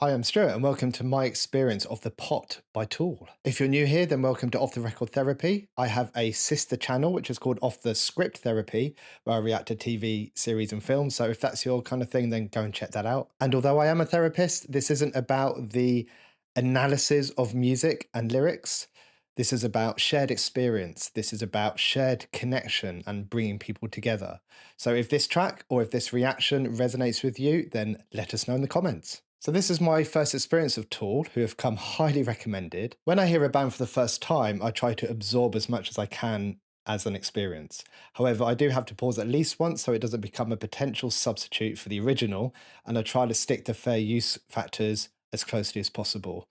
Hi, I'm Stuart, and welcome to my experience of The Pot by Tool. If you're new here, then welcome to Off the Record Therapy. I have a sister channel, which is called Off the Script Therapy, where I react to TV series and films. So if that's your kind of thing, then go and check that out. And although I am a therapist, this isn't about the analysis of music and lyrics. This is about shared experience. This is about shared connection and bringing people together. So if this track or if this reaction resonates with you, then let us know in the comments. So this is my first experience of Tool, who have come highly recommended. When I hear a band for the first time, I try to absorb as much as I can as an experience. However, I do have to pause at least once so it doesn't become a potential substitute for the original, and I try to stick to fair use factors as closely as possible,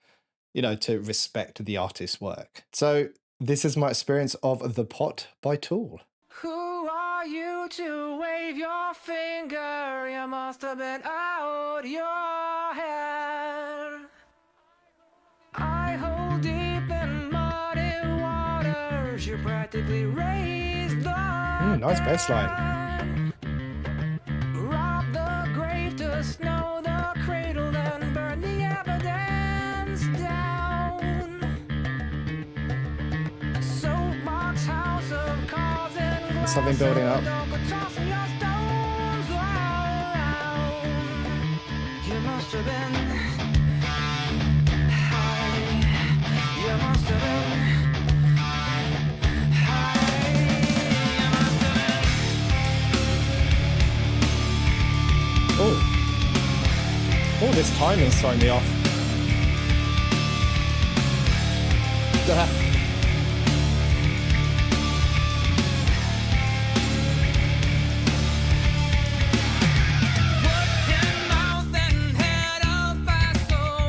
to respect the artist's work. So this is my experience of The Pot by Tool. Who are you to wave your finger? You must have been out your head. I hold deep in muddy waters. You practically raised the Nice bass line. dead. Rob the grave to snow the cradle, then burn the evidence down. Soapbox house of cars and glass. Something building up. You must have been high. You must have been high. You must have Oh. Oh, this timing's throwing me off.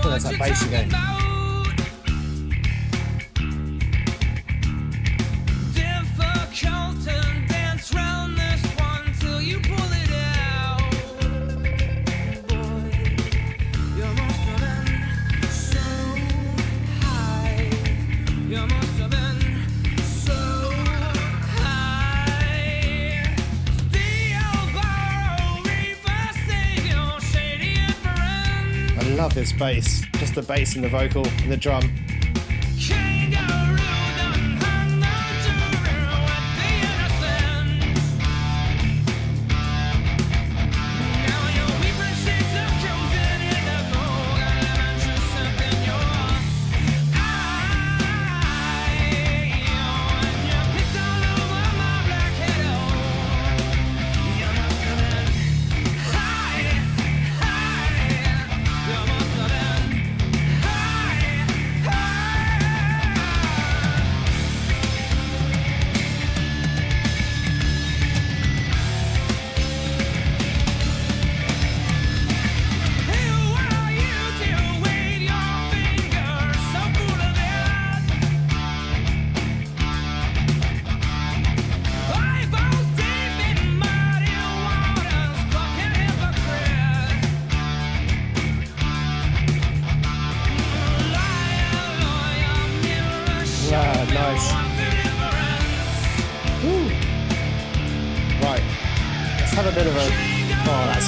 Oh, that's that bass again. difficult to dance round this one till you pull it out. Boy, you must have been so high. You must have been so high. Steel borrow, reverse your shady inference. I love this bass. Just the bass and the vocal and the drum. Kangaroo done hung the jury with the innocent. Now your weeping shades have chosen in the cold element you sent in your eye. And you pissed all over my black head. You must have been high. You must have been Nice. Woo. Right. Let's have a bit of that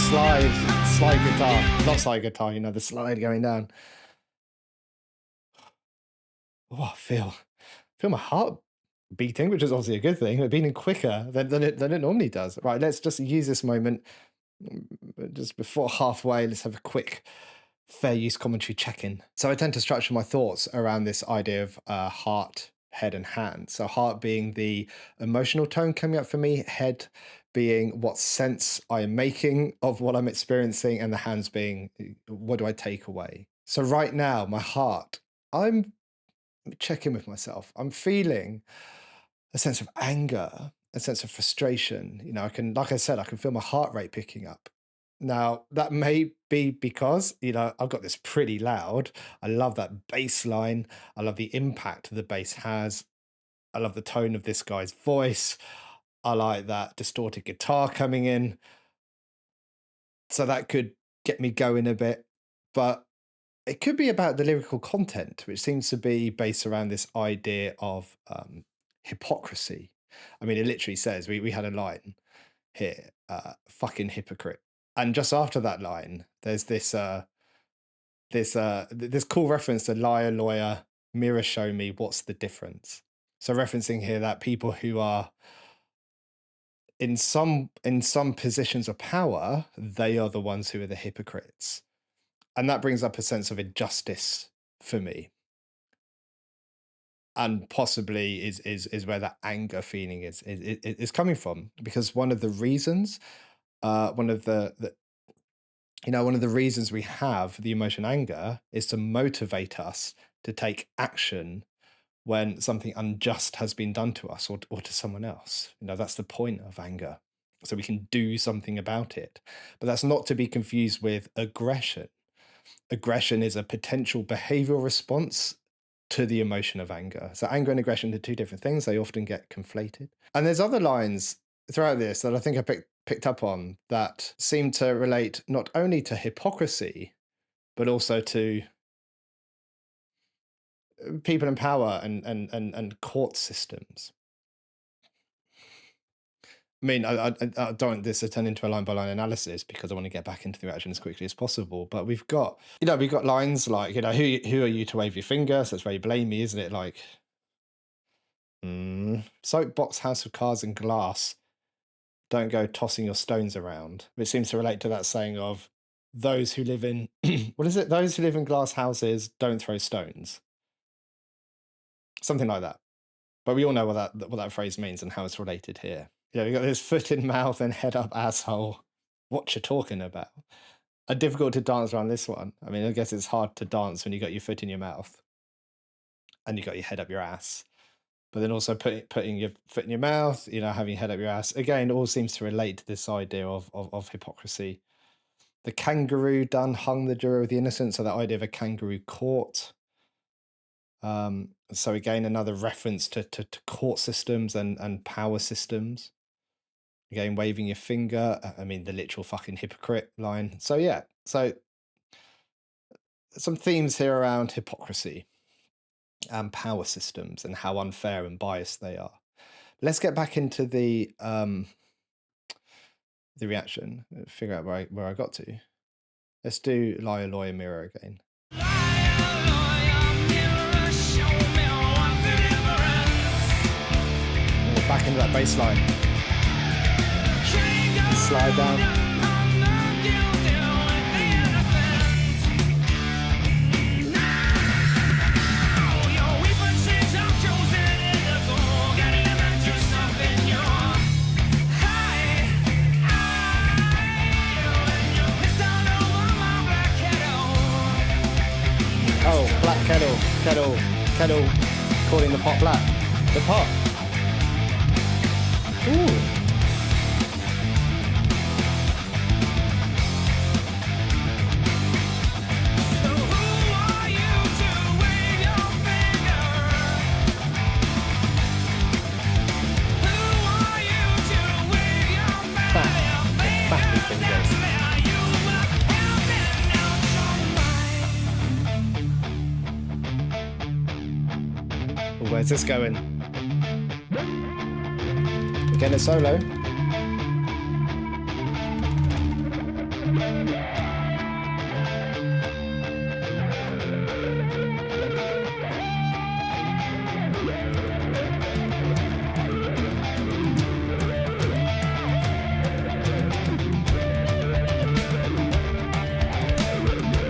slide guitar. Not slide guitar, the slide going down. Oh, I feel my heart beating, which is obviously a good thing, but beating quicker than it normally does. Right, let's just use this moment just before halfway. Let's have a quick fair use commentary check-in. So I tend to structure my thoughts around this idea of heart, head, and hand. So heart being the emotional tone coming up for me, head being what sense I am making of what I'm experiencing, and the hands being what do I take away. So right now, my heart, I'm checking with myself. I'm feeling a sense of anger, a sense of frustration. Like I said, I can feel my heart rate picking up. Now, that may be because, I've got this pretty loud. I love that bass line. I love the impact the bass has. I love the tone of this guy's voice. I like that distorted guitar coming in. So that could get me going a bit. But it could be about the lyrical content, which seems to be based around this idea of hypocrisy. I mean, it literally says, we had a line here, fucking hypocrite. And just after that line, there's this this cool reference to liar, lawyer, mirror, show me what's the difference. So referencing here that people who are in some positions of power, they are the ones who are the hypocrites, and that brings up a sense of injustice for me, and possibly is where that anger feeling is coming from, because one of the reasons, one of the one of the reasons we have the emotion anger is to motivate us to take action when something unjust has been done to us, or to someone else. That's the point of anger. So we can do something about it. But that's not to be confused with aggression. Aggression is a potential behavioral response to the emotion of anger. So anger and aggression are two different things. They often get conflated. And there's other lines throughout this that I think I picked up on that seem to relate not only to hypocrisy, but also to people in power and court systems. I mean, I don't want this to turn into a line by line analysis, because I want to get back into the reaction as quickly as possible. But we've got lines like, who are you to wave your finger? So it's very blamey, isn't it? Like, soapbox, house of cards and glass. Don't go tossing your stones around. Which seems to relate to that saying of those who live in what is it? Those who live in glass houses don't throw stones. Something like that. But we all know what that phrase means and how it's related here. You got this foot in mouth and head up asshole. What you're talking about? Difficult to dance around this one. I mean, I guess it's hard to dance when you got your foot in your mouth and you got your head up your ass. But then also putting your foot in your mouth, having your head up your ass. Again, all seems to relate to this idea of hypocrisy. The kangaroo done hung the jury of the innocent. So that idea of a kangaroo court. So again, another reference to court systems and power systems. Again, waving your finger. I mean, the literal fucking hypocrite line. So yeah, so some themes here around hypocrisy and power systems and how unfair and biased they are. Let's get back into the reaction. Figure out where I got to. Let's do liar, lawyer, mirror again. Back into that bass line. Slide down. Oh, black kettle, calling the pot black. The pot. Ooh. Where's this going? Again, a solo.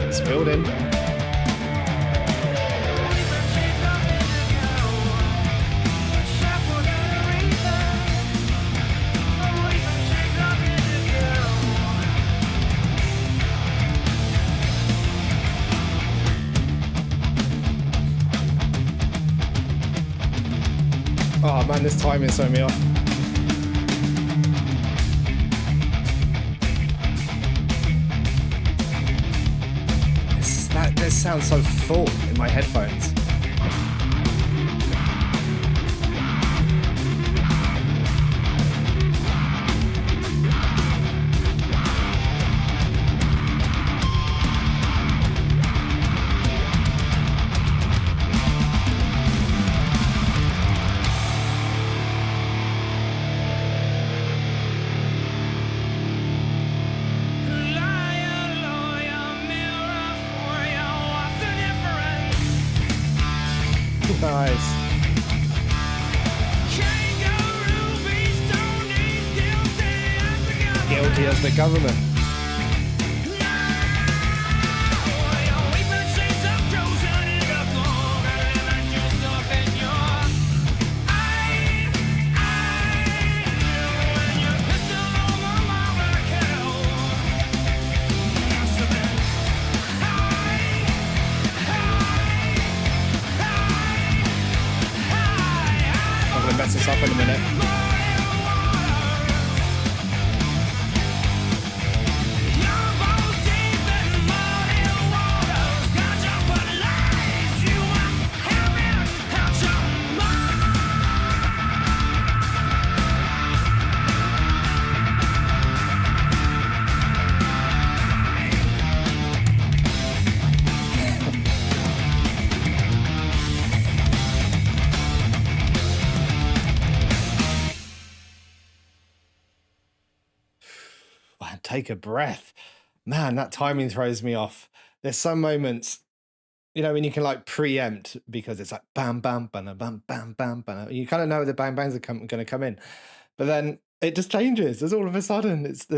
It's building. Oh man, this timing's throwing me off. This sounds so full in my headphones. Nice. Kangaroo beast on knees, guilty as the government. Guilty as the government. Your weeping saints have chosen it up longer than yourself and your eye. When your pistol on my mama kill. Must have been I'm gonna mess this up in a minute. Man, take a breath. Man, that timing throws me off. There's some moments, when you can like preempt because it's like bam, bam, bam, bam, bam, bam, bam. You kind of know the bang bangs are going to come in, but then it just changes. There's all of a sudden, it's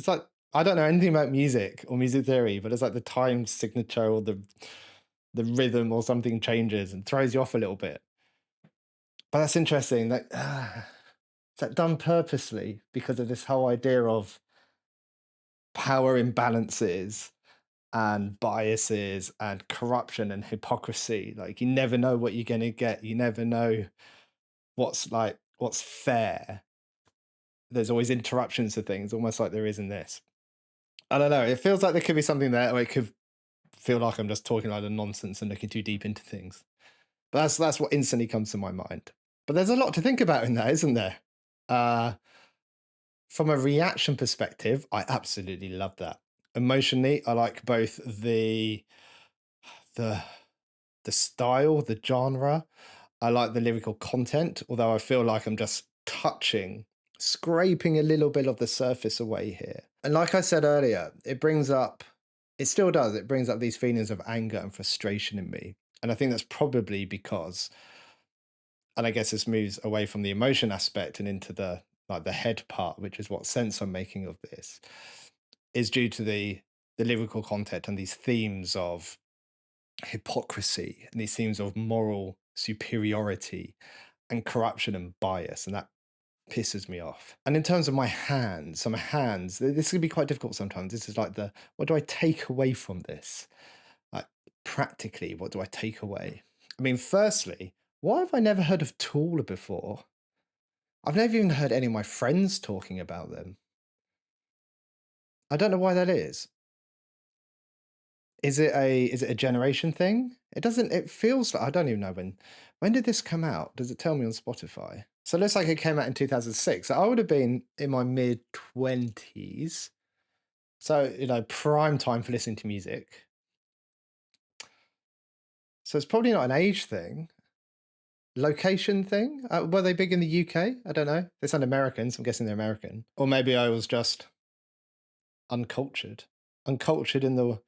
like I don't know anything about music or music theory, but it's like the time signature or the rhythm or something changes and throws you off a little bit. But that's interesting. Like, is that done purposely because of this whole idea of power imbalances and biases and corruption and hypocrisy? Like, you never know what you're going to get. You never know what's fair. There's always interruptions to things, almost like there is in this. I don't know. It feels like there could be something there, or it could feel like I'm just talking like a nonsense and looking too deep into things. But that's what instantly comes to my mind. But there's a lot to think about in that, isn't there? From a reaction perspective, I absolutely love that. Emotionally, I like both the style, the genre. I like the lyrical content, although I feel like I'm just scraping a little bit of the surface away here. And like I said earlier, it still does, it brings up these feelings of anger and frustration in me. And I think that's probably because, and I guess this moves away from the emotion aspect and into the head part, which is what sense I'm making of this, is due to the lyrical content and these themes of hypocrisy and these themes of moral superiority and corruption and bias, and that pisses me off. And in terms of my hands, this can be quite difficult sometimes. This is like what do I take away from this? Like, practically, what do I take away? I mean, firstly, why have I never heard of Tool before? I've never even heard any of my friends talking about them. I don't know why that is. Is it a generation thing? It feels like I don't even know when did this come out? Does it tell me on Spotify? So it looks like it came out in 2006. So I would have been in my mid-20s. So, prime time for listening to music. So it's probably not an age thing. Location thing? Were they big in the UK? I don't know. They sound American, so I'm guessing they're American. Or maybe I was just uncultured. Uncultured in the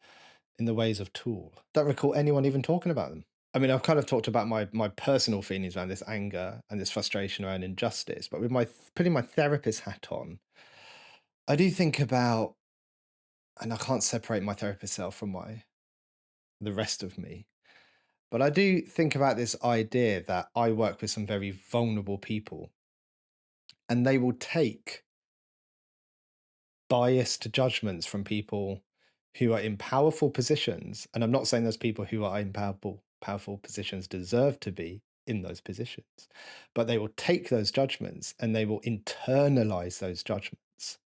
ways of Tool. Don't recall anyone even talking about them. I mean, I've kind of talked about my personal feelings around this anger and this frustration around injustice, but with putting my therapist hat on, I do think about, and I can't separate my therapist self from the rest of me, but I do think about this idea that I work with some very vulnerable people, and they will take biased judgments from people who are in powerful positions. And I'm not saying those people who are in powerful positions deserve to be in those positions, but they will take those judgments and they will internalize those judgments.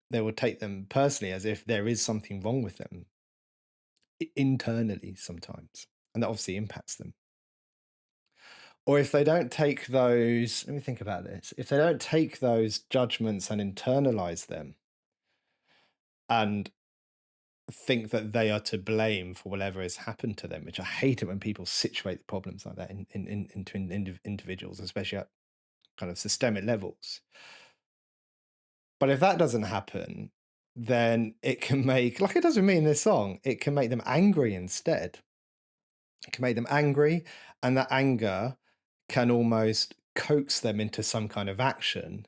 They will take them personally as if there is something wrong with them internally sometimes. And that obviously impacts them. Or if they don't take those, let me think about this. If they don't take those judgments and internalize them and think that they are to blame for whatever has happened to them, which I hate it when people situate problems like that into individuals, especially at kind of systemic levels. But if that doesn't happen, then it can make, like it does with me in this song, it can make them angry instead. It can make them angry, and that anger can almost coax them into some kind of action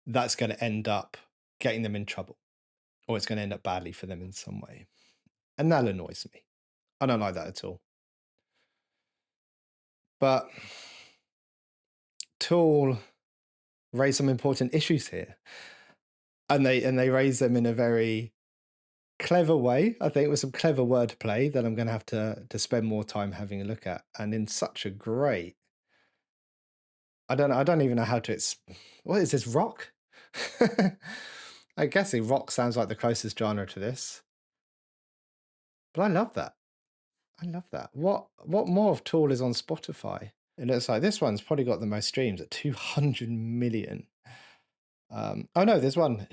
that's going to end up getting them in trouble, or it's going to end up badly for them in some way. And that annoys me. I don't like that at all. But Tool raise some important issues here. And they raise them in a very clever way, I think, with some clever wordplay that I'm going to have to spend more time having a look at, and in such a great. I don't even know how to. What is this, rock? I guess rock sounds like the closest genre to this, but I love that. I love that. What more of Tool is on Spotify? It looks like this one's probably got the most streams at 200 million. Oh no, there's one.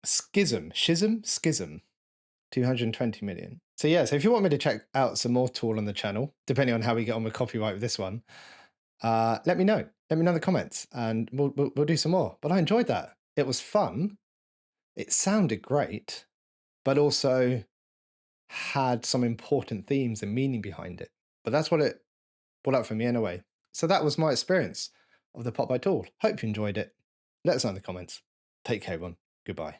Schism, 220 million. So yeah, so if you want me to check out some more Tool on the channel, depending on how we get on with copyright with this one, let me know. Let me know in the comments, and we'll do some more. But I enjoyed that. It was fun. It sounded great, but also had some important themes and meaning behind it. But that's what it brought up for me anyway. So that was my experience of the Pop by Tool. Hope you enjoyed it. Let us know in the comments. Take care, everyone. Goodbye.